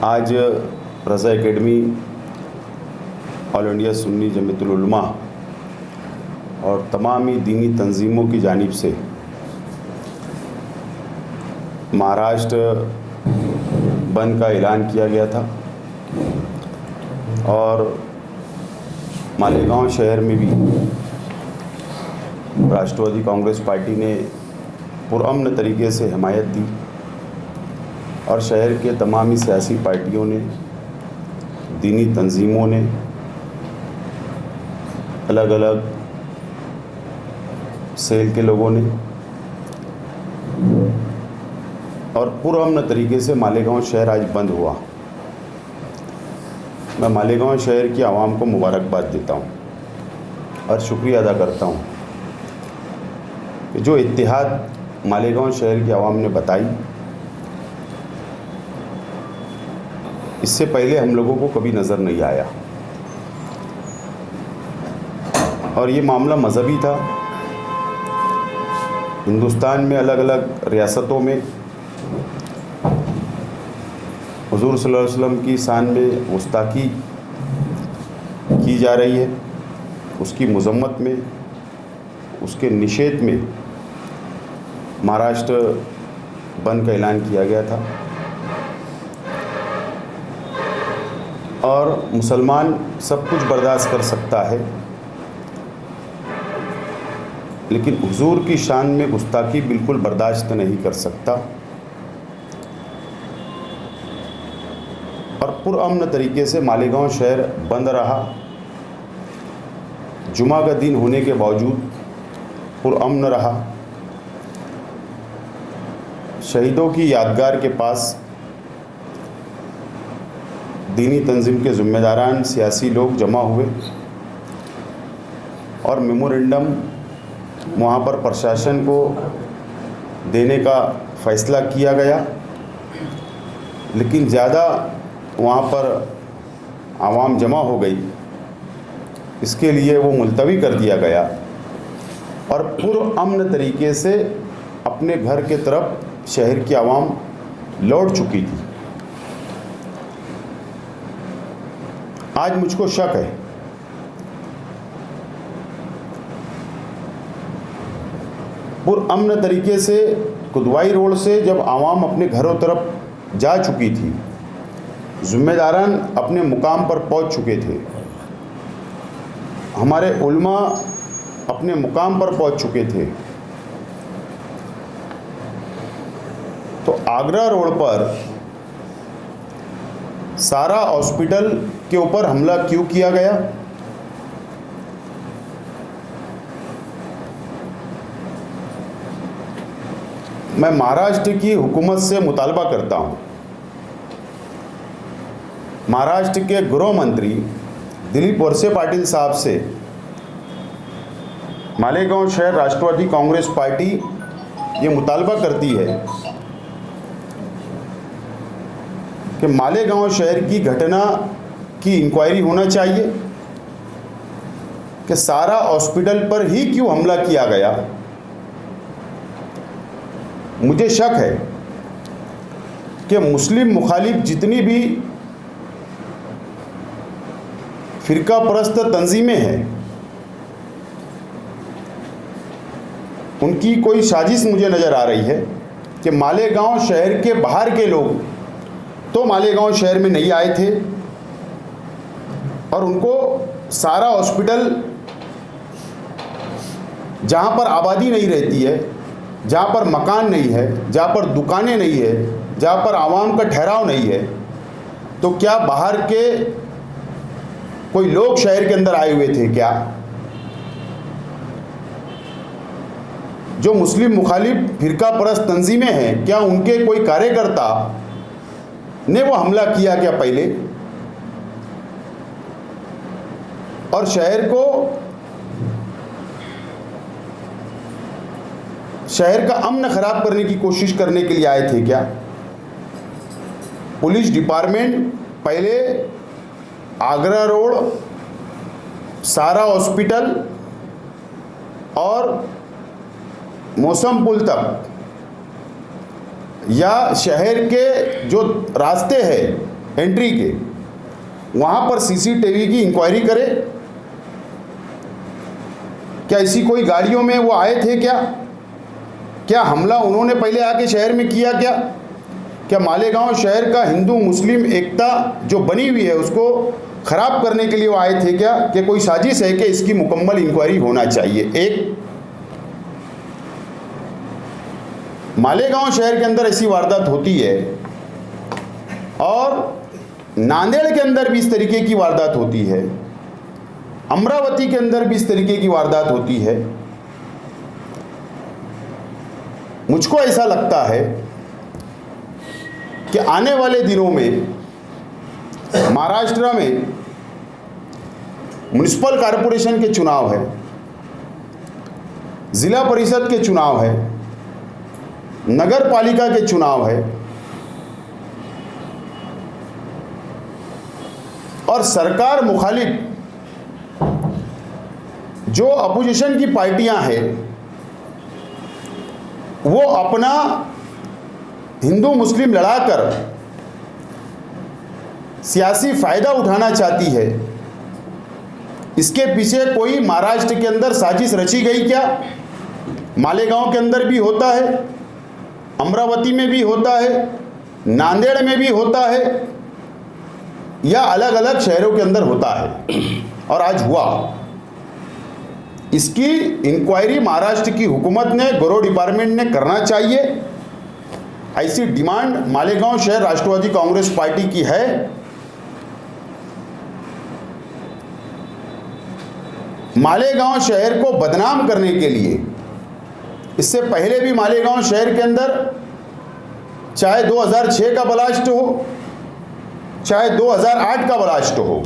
आज Raza Academy, All India Sunni Jamiatul Ulama और तमामी दीनी तंजीमों की जानिब से महाराष्ट्र बंद का ऐलान किया गया था और मालेगांव शहर में भी राष्ट्रवादी कांग्रेस पार्टी ने पुरअमन तरीके से हिमायत दी और शहर के तमामी सियासी पार्टियों ने, दीनी तंजीमों ने, अलग अलग सेल के लोगों ने और पुरअमन तरीके से मालेगांव शहर आज बंद हुआ। मैं मालेगांव शहर की आवाम को मुबारकबाद देता हूँ और शुक्रिया अदा करता हूँ कि जो इत्तेहाद मालेगांव शहर की आवाम ने बताई, इससे पहले हम लोगों को कभी नज़र नहीं आया। और ये मामला मज़हबी था। हिंदुस्तान में अलग अलग रियासतों में हुज़ूर सल्लल्लाहु अलैहि वसल्लम की शान में गुस्ताखी की जा रही है, उसकी मज़म्मत में, उसके निषेध में महाराष्ट्र बंद का ऐलान किया गया था। और मुसलमान सब कुछ बर्दाश्त कर सकता है, लेकिन हुजूर की शान में गुस्ताखी बिल्कुल बर्दाश्त नहीं कर सकता। और पुरअमन तरीके से मालेगांव शहर बंद रहा। जुमा का दिन होने के बावजूद पुरअमन रहा। शहीदों की यादगार के पास दीनी तंजीम के ज़िम्मेदारान सियासी लोग जमा हुए और मेमोरेंडम वहाँ पर प्रशासन को देने का फ़ैसला किया गया, लेकिन ज़्यादा वहाँ पर आवाम जमा हो गई, इसके लिए वो मुलतवी कर दिया गया और पुरअमन तरीके से अपने घर के तरफ शहर की आवाम लौट चुकी थी। आज मुझको शक है पुरअमन तरीके से कुदवाई रोड से जब आवाम अपने घरों तरफ जा चुकी थी, ज़िम्मेदारान अपने मुकाम पर पहुंच चुके थे, हमारे उलमा अपने मुकाम पर पहुंच चुके थे, तो आगरा रोड पर सारा हॉस्पिटल के ऊपर हमला क्यों किया गया? मैं महाराष्ट्र की हुकूमत से मुतालबा करता हूं, महाराष्ट्र के गृह मंत्री दिलीप वळसे पाटील साहब से मालेगांव शहर राष्ट्रवादी कांग्रेस पार्टी ये मुतालबा करती है कि मालेगांव शहर की घटना की इंक्वायरी होना चाहिए कि सारा हॉस्पिटल पर ही क्यों हमला किया गया। मुझे शक है कि मुस्लिम मुखालिफ जितनी भी फिरका परस्त तंजीमें हैं, उनकी कोई साजिश मुझे नज़र आ रही है कि मालेगांव शहर के बाहर के लोग तो मालेगांव शहर में नहीं आए थे और उनको सारा हॉस्पिटल, जहाँ पर आबादी नहीं रहती है, जहाँ पर मकान नहीं है, जहाँ पर दुकानें नहीं है, जहाँ पर आवाम का ठहराव नहीं है, तो क्या बाहर के कोई लोग शहर के अंदर आए हुए थे क्या? जो मुस्लिम मुखालिफ फिरका परस्त तंजीमें हैं, क्या उनके कोई कार्यकर्ता ने वो हमला किया क्या पहले? और शहर का अमन खराब करने की कोशिश करने के लिए आए थे क्या? पुलिस डिपार्टमेंट पहले आगरा रोड, सारा हॉस्पिटल और मौसम पुल तक या शहर के जो रास्ते हैं एंट्री के, वहाँ पर सीसीटीवी की इंक्वायरी करे। क्या ऐसी कोई गाड़ियों में वो आए थे क्या हमला उन्होंने पहले आके शहर में किया क्या मालेगांव शहर का हिंदू मुस्लिम एकता जो बनी हुई है उसको ख़राब करने के लिए वो आए थे क्या कोई साजिश है कि इसकी मुकम्मल इंक्वायरी होना चाहिए। एक मालेगांव शहर के अंदर ऐसी वारदात होती है और नांदेड़ के अंदर भी इस तरीके की वारदात होती है, अमरावती के अंदर भी इस तरीके की वारदात होती है। मुझको ऐसा लगता है कि आने वाले दिनों में महाराष्ट्र में म्युनिसिपल कॉरपोरेशन के चुनाव है, ज़िला परिषद के चुनाव है, नगर पालिका के चुनाव है और सरकार मुखालिफ जो अपोजिशन की पार्टियां हैं वो अपना हिंदू मुस्लिम लड़ाकर सियासी फ़ायदा उठाना चाहती है। इसके पीछे कोई महाराष्ट्र के अंदर साजिश रची गई क्या? मालेगांव के अंदर भी होता है, अमरावती में भी होता है, नांदेड़ में भी होता है या अलग अलग शहरों के अंदर होता है और आज हुआ। इसकी इंक्वायरी महाराष्ट्र की हुकूमत ने, गृह डिपार्टमेंट ने करना चाहिए। ऐसी डिमांड मालेगांव शहर राष्ट्रवादी कांग्रेस पार्टी की है। मालेगांव शहर को बदनाम करने के लिए इससे पहले भी मालेगांव शहर के अंदर चाहे 2006 का ब्लास्ट हो, चाहे 2008 का ब्लास्ट हो,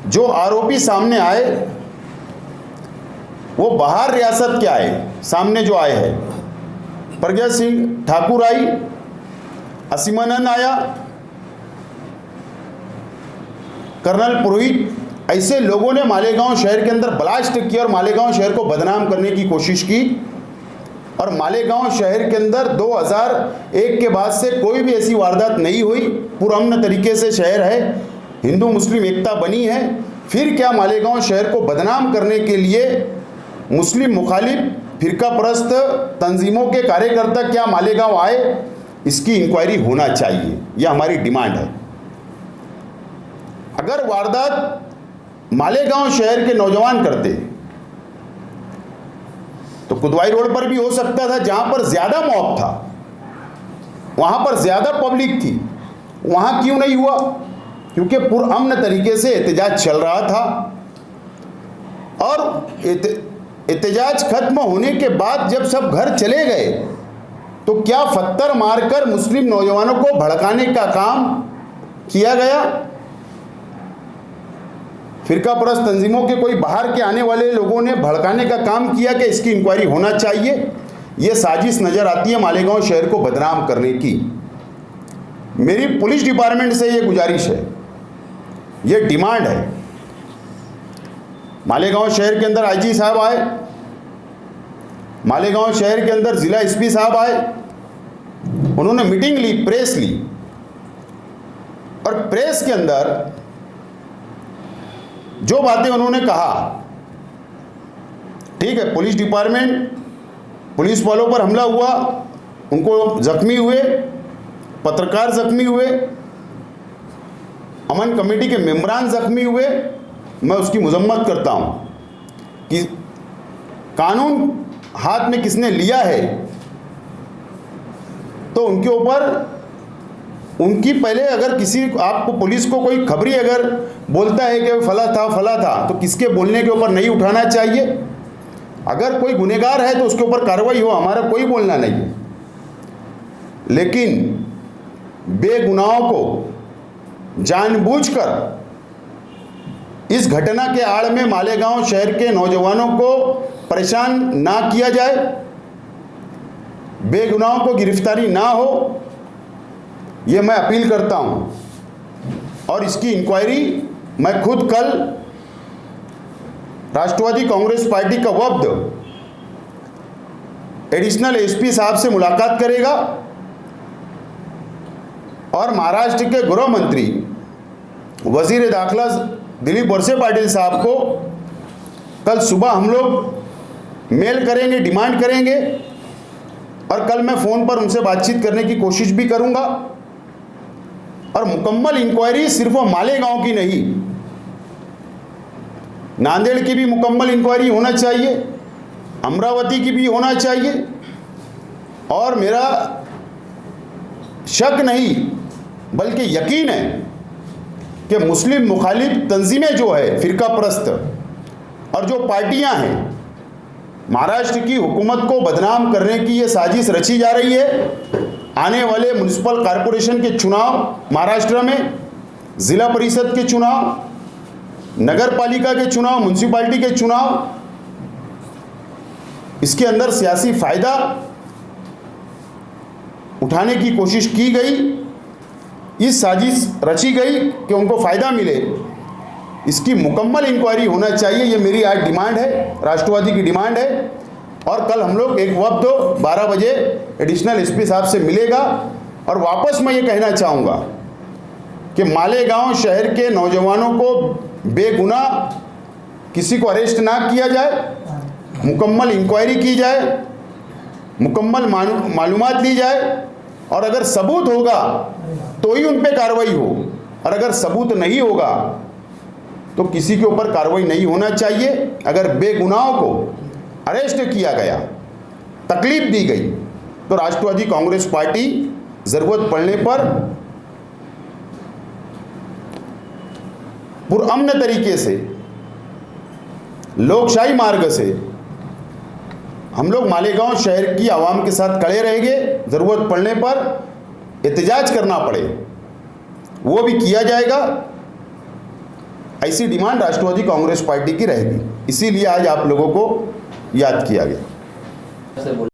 जो आरोपी सामने आए वो बाहर रियासत के आए। सामने जो आए हैं प्रज्ञा सिंह ठाकुर आई, असीमानंद आया, कर्नल पुरोहित, ऐसे लोगों ने मालेगांव शहर के अंदर ब्लास्ट किया और मालेगांव शहर को बदनाम करने की कोशिश की। और मालेगांव शहर के अंदर 2001 के बाद से कोई भी ऐसी वारदात नहीं हुई, पुरअमन तरीके से शहर है, हिंदू मुस्लिम एकता बनी है। फिर क्या मालेगांव शहर को बदनाम करने के लिए मुस्लिम मुखालिफ फिरका परस्त तंजीमों के कार्यकर्ता क्या मालेगांव आए? इसकी इंक्वायरी होना चाहिए, यह हमारी डिमांड है। अगर वारदात मालेगांव शहर के नौजवान करते तो कुदवाई रोड पर भी हो सकता था, जहां पर ज्यादा मॉब था, वहां पर ज्यादा पब्लिक थी। वहां क्यों नहीं हुआ? क्योंकि पुरअमन तरीके से एहतजाज चल रहा था और एहतजाज खत्म होने के बाद जब सब घर चले गए तो क्या पत्थर मारकर मुस्लिम नौजवानों को भड़काने का काम किया गया? फिरका परस्त तंजीमों के कोई बाहर के आने वाले लोगों ने भड़काने का काम किया कि इसकी इंक्वायरी होना चाहिए। यह साजिश नज़र आती है मालेगांव शहर को बदनाम करने की। मेरी पुलिस डिपार्टमेंट से यह गुजारिश है, यह डिमांड है। मालेगांव शहर के अंदर आईजी साहब आए, मालेगांव शहर के अंदर ज़िला एसपी साहब आए, उन्होंने मीटिंग ली, प्रेस ली और प्रेस के अंदर जो बातें उन्होंने कहा, ठीक है, पुलिस डिपार्टमेंट, पुलिस वालों पर हमला हुआ, उनको जख्मी हुए, पत्रकार जख्मी हुए, अमन कमेटी के मेंबरान जख्मी हुए। मैं उसकी मजम्मत करता हूं कि कानून हाथ में किसने लिया है तो उनके ऊपर उनकी पहले अगर किसी आपको पुलिस को कोई खबरी अगर बोलता है कि फला था तो किसके बोलने के ऊपर नहीं उठाना चाहिए। अगर कोई गुनहगार है तो उसके ऊपर कार्रवाई हो, हमारा कोई बोलना नहीं है। लेकिन बेगुनाहों को जानबूझकर इस घटना के आड़ में मालेगांव शहर के नौजवानों को परेशान ना किया जाए, बेगुनाहों को गिरफ्तारी ना हो, ये मैं अपील करता हूं। और इसकी इंक्वायरी मैं खुद कल राष्ट्रवादी कांग्रेस पार्टी का वफ्द एडिशनल एसपी साहब से मुलाकात करेगा और महाराष्ट्र के गृह मंत्री वजीर दाखिला दिलीप वळसे पाटिल साहब को कल सुबह हम लोग मेल करेंगे, डिमांड करेंगे, और कल मैं फ़ोन पर उनसे बातचीत करने की कोशिश भी करूंगा। और मुकम्मल इंक्वायरी सिर्फ मालेगांव की नहीं, नांदेड़ की भी मुकम्मल इंक्वायरी होना चाहिए, अमरावती की भी होना चाहिए। और मेरा शक नहीं बल्कि यकीन है कि मुस्लिम मुखालिफ तंजीमें जो है, फ़िरका परस्त और जो पार्टियां हैं, महाराष्ट्र की हुकूमत को बदनाम करने की ये साजिश रची जा रही है। आने वाले म्युनिसिपल कॉरपोरेशन के चुनाव महाराष्ट्र में, ज़िला परिषद के चुनाव, नगर पालिका के चुनाव, म्युनिसिपैलिटी के चुनाव, इसके अंदर सियासी फ़ायदा उठाने की कोशिश की गई, इस साजिश रची गई कि उनको फ़ायदा मिले। इसकी मुकम्मल इंक्वायरी होना चाहिए, ये मेरी आज डिमांड है, राष्ट्रवादी की डिमांड है। और कल हम लोग एक वक्त 12 बजे एडिशनल एसपी साहब से मिलेगा। और वापस मैं ये कहना चाहूँगा कि मालेगांव शहर के नौजवानों को बेगुनाह किसी को अरेस्ट ना किया जाए, मुकम्मल इंक्वायरी की जाए, मुकम्मल मालूमात ली जाए, और अगर सबूत होगा तो ही उन पे कार्रवाई हो, और अगर सबूत नहीं होगा तो किसी के ऊपर कार्रवाई नहीं होना चाहिए। अगर बेगुनाहों को अरेस्ट किया गया, तकलीफ दी गई, तो राष्ट्रवादी कांग्रेस पार्टी ज़रूरत पड़ने पर पुरअमन तरीके से, लोकशाही मार्ग से हम लोग मालेगांव शहर की आवाम के साथ खड़े रहेंगे। ज़रूरत पड़ने पर एहतजाज करना पड़े वो भी किया जाएगा। ऐसी डिमांड राष्ट्रवादी कांग्रेस पार्टी की रहेगी, इसीलिए आज आप लोगों को याद किया गया।